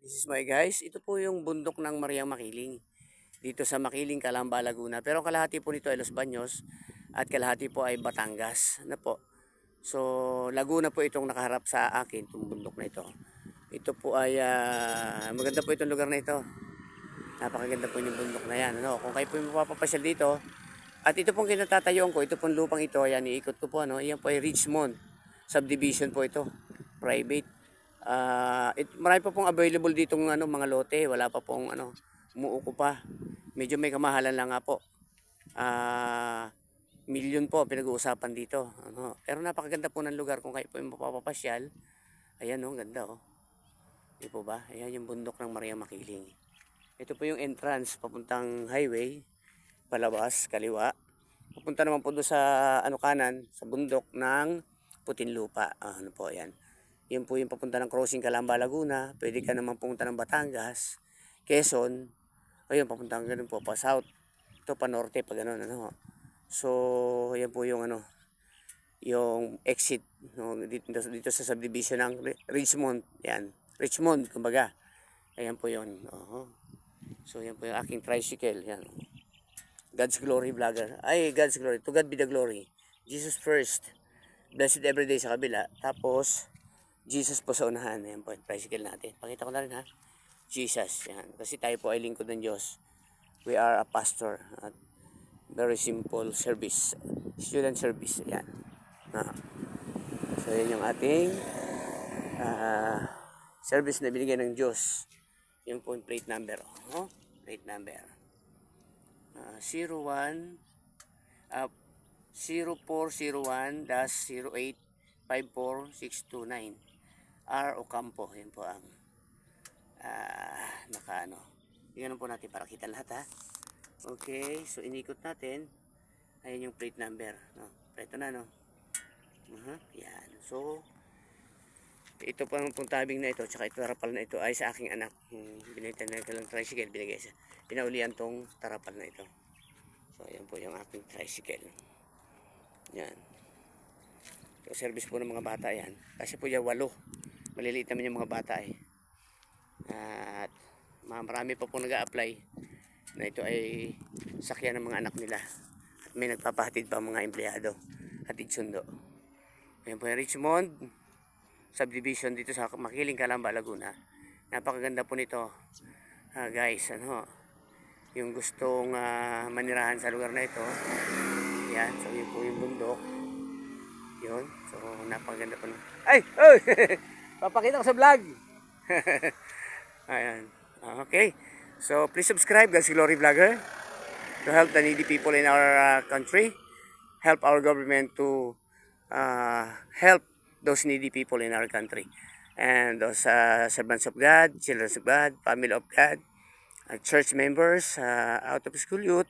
This is my guys. Ito po yung bundok ng Mariang Makiling. Dito sa Makiling, Calamba, Laguna. Pero kalahati po nito ay Los Baños at kalahati po ay Batangas. Ano po? So, Laguna po itong nakaharap sa akin, itong bundok na ito. Ito po ay maganda po itong lugar na ito. Napakaganda po yung bundok na yan. Ano? Kung kayo po yung mapapasyal dito, at ito pong kinatatayuan ko, ito pong lupang ito, ayan, iikot ko po, ano? Iyan po ay Richmond subdivision po ito, private. Marami pa pong available ditong mga lote, wala pa pong umuuko pa. Medyo may kamahalan lang nga po. Milyon po pinag-uusapan dito. Pero napakaganda po ng lugar kung kayo po yung mapapasyal. Ayan ganda oh. Di po ba? Ayan yung bundok ng Mariang Makiling. Ito po yung entrance papuntang highway, palabas, kaliwa. Papunta naman po doon sa kanan, sa bundok ng Putinlupa. Ano po ayan. Yan po yung papunta ng crossing Calamba, Laguna. Pwede ka naman pumunta ng Batangas, Quezon. Ayun, papunta ka ganun po pa south. Ito pa norte pa ganun So, yan po yung yung exit dito sa subdivision ng Richmond. Yan, Richmond kumbaga. Ayan po yun. So, yan po yung aking tricycle. Yan. God's Glory Vlogger. Ay, God's Glory. To God be the glory. Jesus first. Blessed every day sa kabila. Tapos, Jesus po sa unahan. Ayan po, tricycle natin. Pakita ko na rin ha. Jesus. Yan. Kasi tayo po ay lingkod ng Diyos. We are a pastor. At very simple service. Student service. Yan. So, yan yung ating service na binigay ng Diyos. Yan po yung plate number. Plate number. 0401-0854629 R. Ocampo. Yan po ang tingnan po natin para kita lahat ha. Okay, so inikot natin. Ayan yung plate number ito na yan. So ito po ang tabing na ito tsaka ito tarapal na ito ay sa aking anak. Binigyan na ito lang tricycle, binigay sa pinaulian tong tarapal na ito. So ayan po yung aking tricycle. Yan. So service po ng mga bata yan. Kasi po yung 8. Maliliit naman yung mga bata At marami pa po nag-a-apply na ito ay sakyan ng mga anak nila. At may nagpapahatid pa mga empleyado. Hatid sundo. Ayan po yung Richmond subdivision dito sa Makiling, Calamba, Laguna. Napakaganda po nito. Guys, yung gustong manirahan sa lugar na ito. Yan, so yun po yung bundok. Yun, so napakaganda po. Ay! Oh! Papakita ko sa vlog. Ayan. Okay. So please subscribe, God's Glory Vlogger, to help the needy people in our country. Help our government to help those needy people in our country. And those servants of God, children of God, family of God, church members, out of school youth,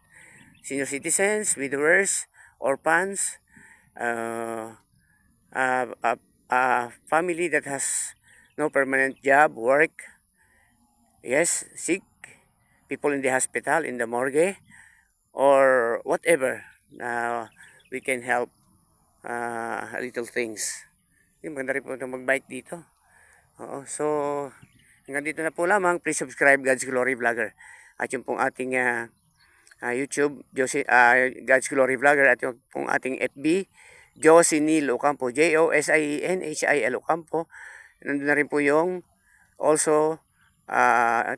senior citizens, widowers, orphans, family that has no permanent job, work, yes, sick, people in the hospital, in the morgue, or whatever. We can help little things. Maganda rin po itong mag-bike dito. So, hanggang dito na po lamang. Please subscribe, God's Glory Vlogger. At yung pong ating YouTube, God's Glory Vlogger. At yung pong ating FB, Josinil Ocampo. Josinhil Ocampo. Nandun na rin po yung also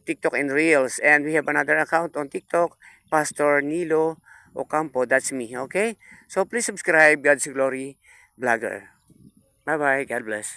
TikTok and Reels. And we have another account on TikTok, Pastor Nilo Ocampo. That's me. Okay? So, please subscribe, God's Glory Vlogger. Bye-bye. God bless.